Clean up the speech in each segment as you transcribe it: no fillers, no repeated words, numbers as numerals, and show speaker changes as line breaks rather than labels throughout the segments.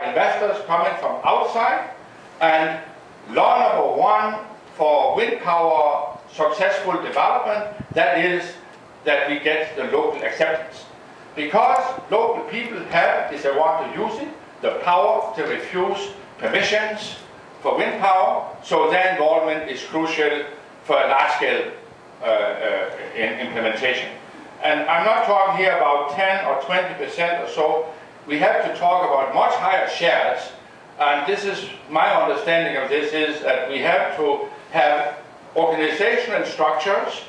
investors coming from outside, and law number one for wind power successful development, that is that we get the local acceptance. Because local people have, if they want to use it, the power to refuse permissions for wind power, so their involvement is crucial for a large-scale implementation. And I'm not talking here about 10 or 20% or so. We have to talk about much higher shares, and this is my understanding of this, is that we have to have organizational structures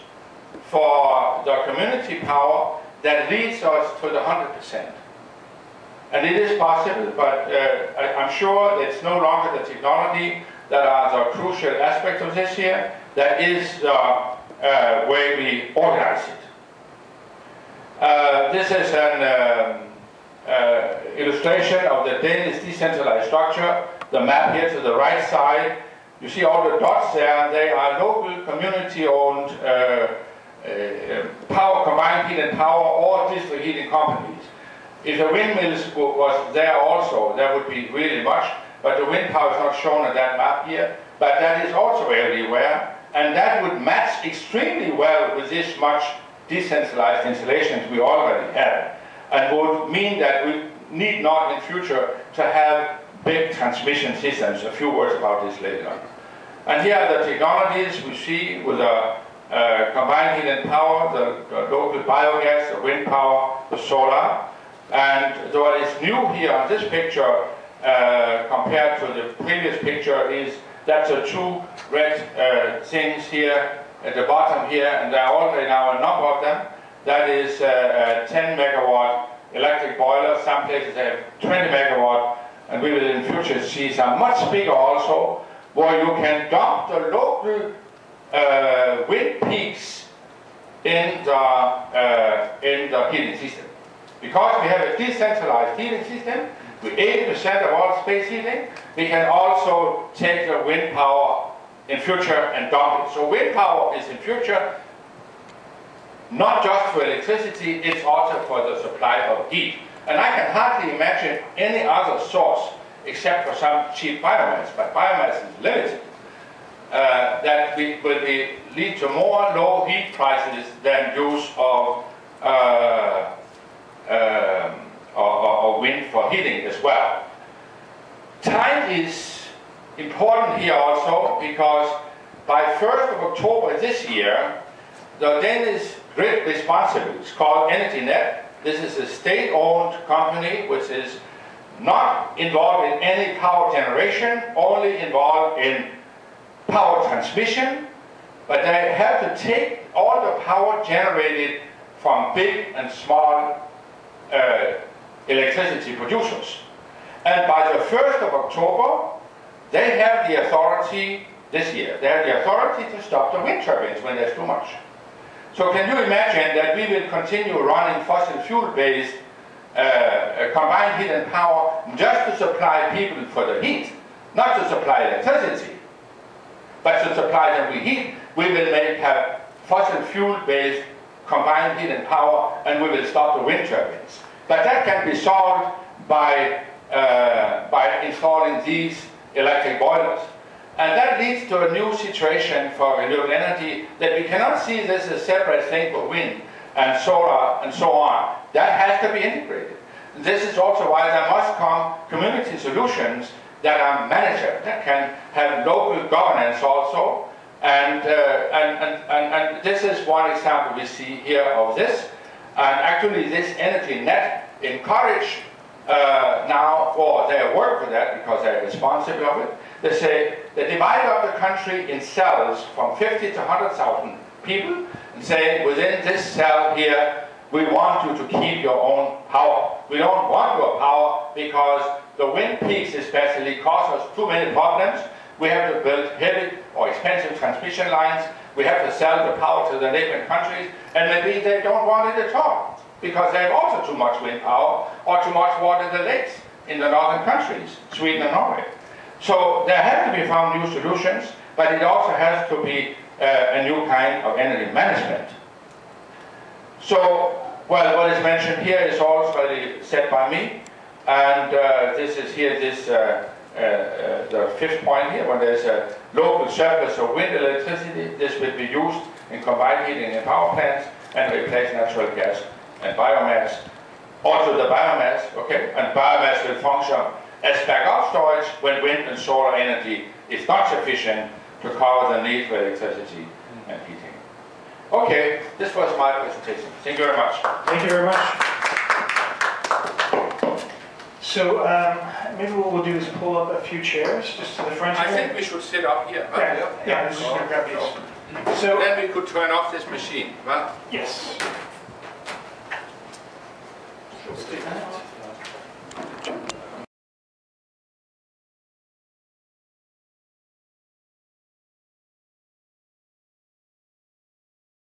for the community power that leads us to the 100%. And it is possible, but I'm sure it's no longer the technology that are the crucial aspect of this here. That is the way we organize it. This is an illustration of the Danish decentralized structure. The map here to the right side, you see all the dots there. They are local community-owned power, combined heat and power, or district heating companies. If the windmills was there also, that would be really much, but the wind power is not shown on that map here. But that is also everywhere, and that would match extremely well with this much decentralized installations we already have, and would mean that we need not in future to have big transmission systems. A few words about this later on. And here are the technologies we see with the combined heat and power, the local biogas, the wind power, the solar. And what is new here on this picture compared to the previous picture is that the two red things here at the bottom here, and there are already now a number of them. That is a 10 megawatt electric boiler. Some places have 20 megawatt, and we will in future see some much bigger also, where you can dump the local wind peaks in the heating system. Because we have a decentralized heating system with 80% of all space heating, we can also take the wind power in future and dump it. So wind power is in future not just for electricity, it's also for the supply of heat. And I can hardly imagine any other source except for some cheap biomass, but biomass is limited. That will lead to more low heat prices than use of wind for heating as well. Time is important here also, because by 1st of October this year, the Danish grid responsible is called EnergyNet. This is a state-owned company which is not involved in any power generation, only involved in power transmission, but they have to take all the power generated from big and small electricity producers. And by the 1st of October, they have the authority, this year, they have the authority to stop the wind turbines when there's too much. So can you imagine that we will continue running fossil fuel-based combined heat and power just to supply people for the heat, not to supply electricity, but to supply them with heat? We will have fossil fuel-based combined heat and power, and we will stop the wind turbines. But that can be solved by installing these electric boilers. And that leads to a new situation for renewable energy, that we cannot see this as a separate thing for wind and solar and so on. That has to be integrated. This is also why there must come community solutions that are managed, that can have local governance also. And this is one example we see here of this. And actually this EnergyNet encourage now, or they work for that because they're responsible of it. They say they divide up the country in cells from 50 to 100,000 people and say within this cell here, we want you to keep your own power. We don't want your power because the wind peaks especially cause us too many problems. We have to build heavy or expensive transmission lines. We have to sell the power to the neighboring countries, and maybe they don't want it at all because they have also too much wind power or too much water in the lakes in the northern countries, Sweden and Norway. So there have to be found new solutions, but it also has to be a new kind of energy management. So, well, what is mentioned here is already said by me. And this is here, the fifth point here, when there's a local surplus of wind electricity, this will be used in combined heating in power plants and replace natural gas and biomass. Also the biomass, okay, and biomass will function as backup storage when wind and solar energy is not sufficient to cover the need for electricity and heating. Okay, this was my presentation. Thank you very much.
Thank you very much. So maybe what we'll do is pull up a few chairs just to the front
I
here.
think we should sit up here. Huh?
Yeah, this is going to grab these. So
then we could turn off this machine. Well,
yes. Let's do that.